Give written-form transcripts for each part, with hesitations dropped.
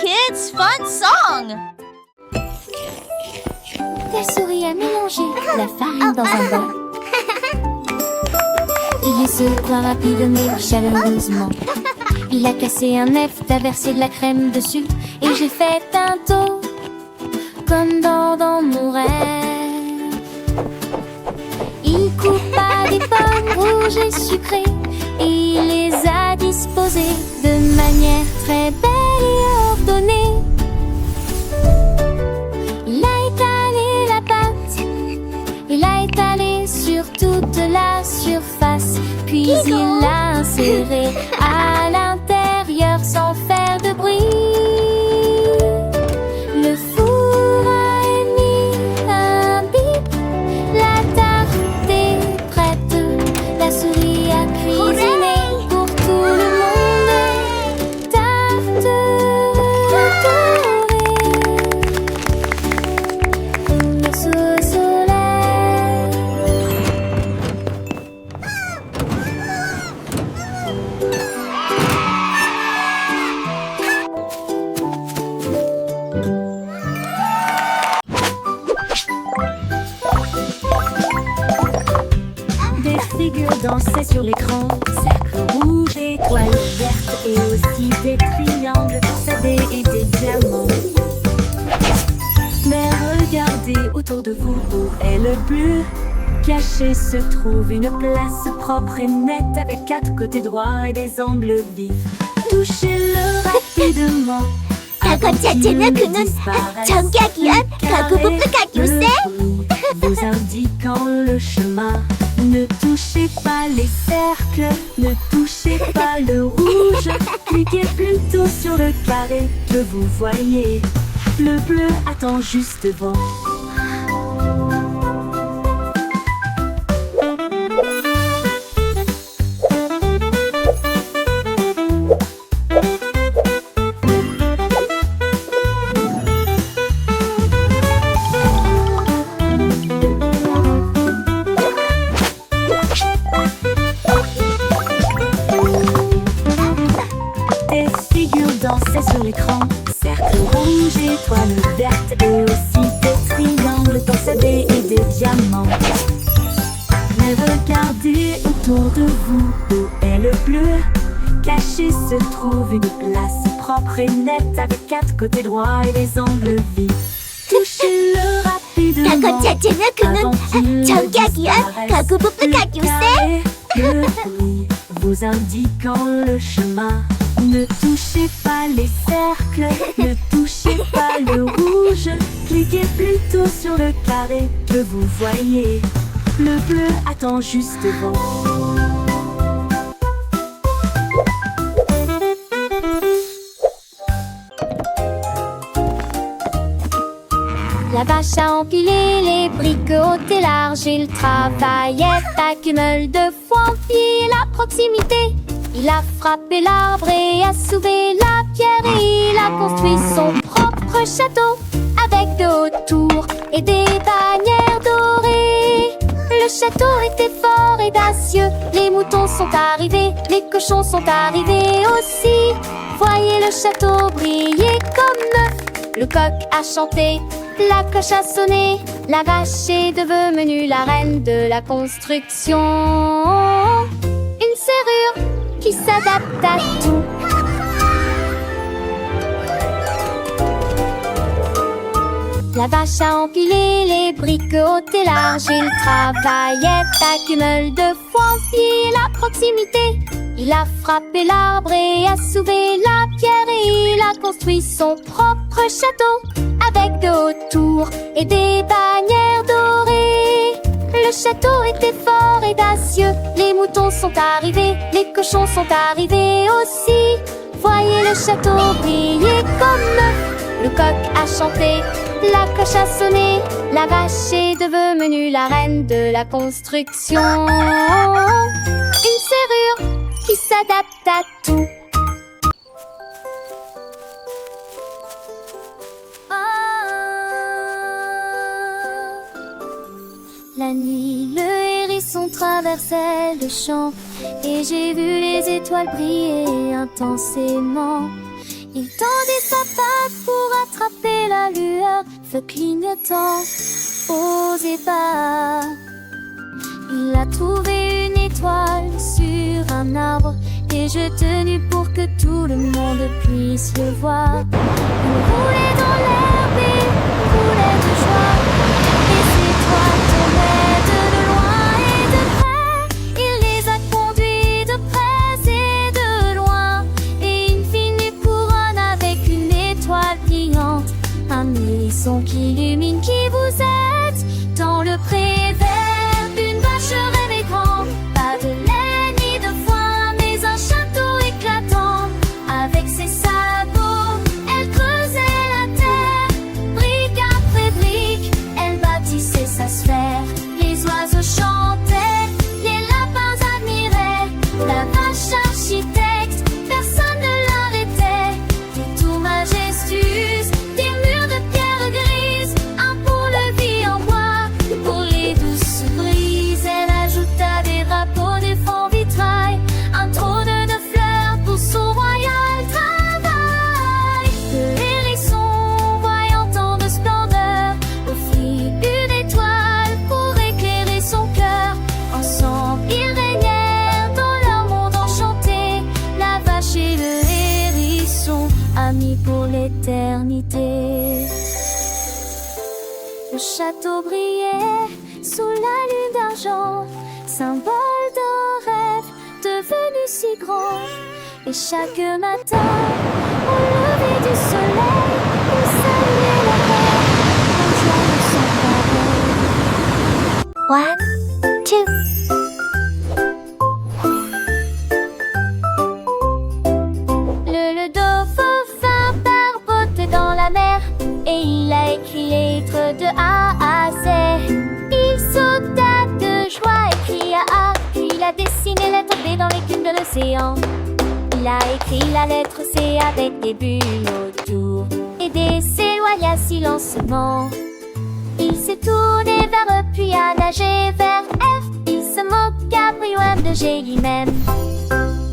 kids' fun song! La souris a mélangé la farine dans un bol. Il se croit rapide mais chaleureusement. Il a cassé un œuf, a versé de la crème dessus. Et j'ai fait un tour comme dans mon rêve. Il coupa des pommes rouges et sucrées et il les a disposées de manière très belle et ordonnée. Il a étalé la pâte, il a étalé sur toute la surface, puis il l'a inséré à l'intérieur sans faire de bruit. Le four a émis un bip, la tarte est prête, la souris a cuisiné pour tout le monde. Tarte dorée, sous le soleil. Des figures dansaient sur l'écran, cercles rouges, étoiles vertes et aussi des triangles torsadés et des diamants. Mais regardez autour de vous, où est le bleu? Caché se trouve une place propre et nette avec 4 côtés droits et des angles vifs. Touchez-le rapidement. 저건 자체는 그는 정기하기 위한 가구부프 가교세. Vous indiquant le chemin. Ne touchez pas les cercles, ne touchez pas le rouge. Cliquez plutôt sur le carré que vous voyez. Le bleu attend juste devant. Des figures dansaient sur l'écran, cercles rouges, étoiles vertes et aussi des triangles torsadés et des diamants. Mais regardez autour de vous, où est le bleu? Caché se trouve une place propre et nette avec 4 côtés droits et des angles vifs. Touchez-le rapidement. 저건 자체는 avant 그는 qu'il 정기하기 위한 disparaisse. 가구부프 Le 가교세. carré, le bruit, vous indiquant le chemin. Ne touchez pas les cercles, ne touchez pas le rouge. Cliquez plutôt sur le carré que vous voyez. Le bleu attend juste devant. La vache a empilé les briques hautes et larges. Il travaillait avec une meule de foin, puis la proximité. Il a frappé l'arbre et a soulevé la pierre et il a construit son propre château avec de hautes tours et des bannières dorées. Le château était fort et dacieux. Les moutons sont arrivés, les cochons sont arrivés aussi. Voyez le château briller comme neuf. Le coq a chanté, la cloche a sonné. La vache est devenue la reine de la construction. Une serrure qui s'adapte à tout. La vache a empilé les briques hautes et larges. Il travaillait avec une meule de foin, puis la proximité. Il a frappé l'arbre et a soulevé la pierre et il a construit son propre château avec de hautes tours et des bannières dorées. Le château était fort et dacieux. Les moutons sont arrivés, les cochons sont arrivés aussi. Voyez le château briller comme neuf. Le coq a chanté, la cloche a sonné. La vache est devenue la reine de la construction. Une serrure qui s'adapte à tout. La nuit, le hérisson traversait le champ et j'ai vu les étoiles briller intensément. Il tendit sa patte pour attraper la lueur, feu clignotant aux épars. Il a trouvé une étoile sur un arbre et je tenus pour que tout le monde puisse le voir. Il roulait dans l'herbe et il roulait de joie. Les étoiles tombaient de loin et de près. Il les a conduits de près et de loin. Et une fine couronne avec une étoile brillante. Un hérisson qui illumine qui vous êtes dans le pré vert. Une vache rêve grande, pas de lait ni de foin, mais un château éclatant. Avec ses sabots, elle creusait la terre. Brique après brique, elle bâtissait sa sphère. Les oiseaux chantaient, les lapins admiraient. La vache architecte, personne ne l'arrêtait. Des tours majestueuses, des murs de pierre grise, un pont-levis en bois pour les douces brises. Elle ajouta des drapeaux, des fonds vitrail, un trône de fleurs pour son royal travail. Le hérisson, voyant tant de splendeur, offrit une étoile pour éclairer son cœur. Ensemble, ils régnèrent dans leur monde enchanté, la vache et le hérisson, amis pour l'éternité. Le château brillait sous la lune d'argent, symbole d'un rêve devenu si grand. Et chaque matin, au lever du soleil, on saluait la terre, rejoint son pareil. 1, 2. Le dauphin barbotait dans la mer et il a écrit lettres de A à Z. Il sauta de joie et cria A, puis il a dessiné la lettre B dans l'écume de l'océan. Il a écrit la lettre C avec des bulles autour et des s'éloigna silencieusement. Il s'est tourné vers eux puis a nagé vers F. Il se moqua plus de G lui-même.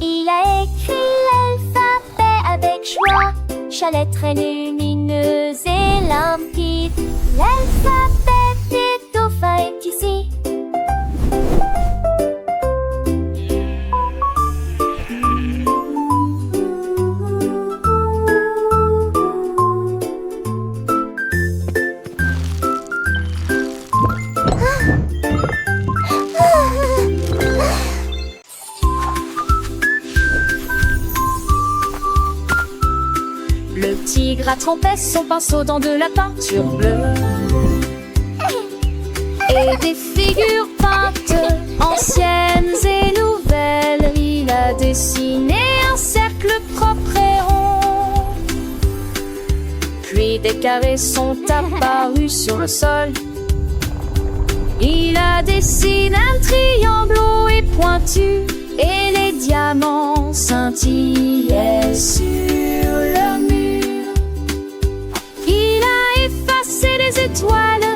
Il a écrit l'alphabet avec joie, chaque lettre est lumineuse et limpide. L'alphabet des dauphins est ici. Le tigre a trempé son pinceau dans de la peinture bleue et des figures peintes, anciennes et nouvelles. Il a dessiné un cercle propre et rond. Puis des carrés sont apparus sur le sol. Il a dessiné un triangle haut et pointu, et les diamants scintillaient sur le mur. Il a effacé les étoiles,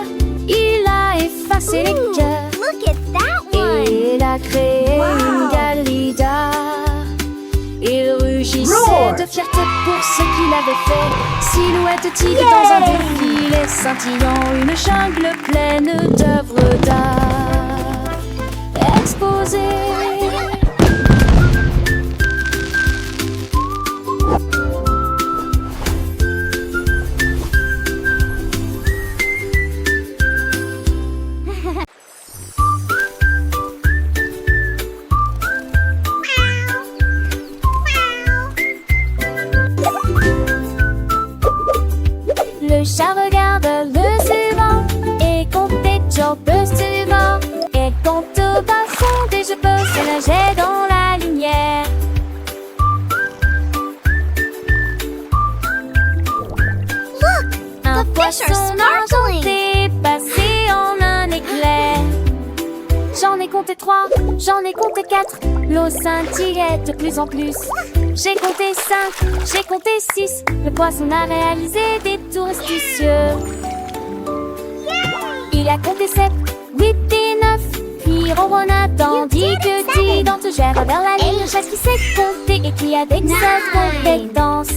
il a effacé les cœurs, Look at that one. et il a créé une galerie d'art. Il rugissait de fierté pour ce qu'il avait fait. Silhouette tigre dans un défilé scintillant, une jungle pleine d'œuvres d'art exposées. Le chat regarde le suivant et compte des jambes suivants. Et compte au bas fond des jeux se nager dans la lumière. Un the fish are poisson snorkeling. argenté passé en un éclair. J'en ai compté 3, j'en ai compté 4. L'eau scintillait de plus en plus. J'ai compté 5, j'ai compté 6. Le poisson a réalisé des tours astucieux. Il a compté 7, 8 et 9. Puis ronronna tandis que Tidante gère vers la ligne. Le chat qui sait compter et qui a d'excellentes compétences.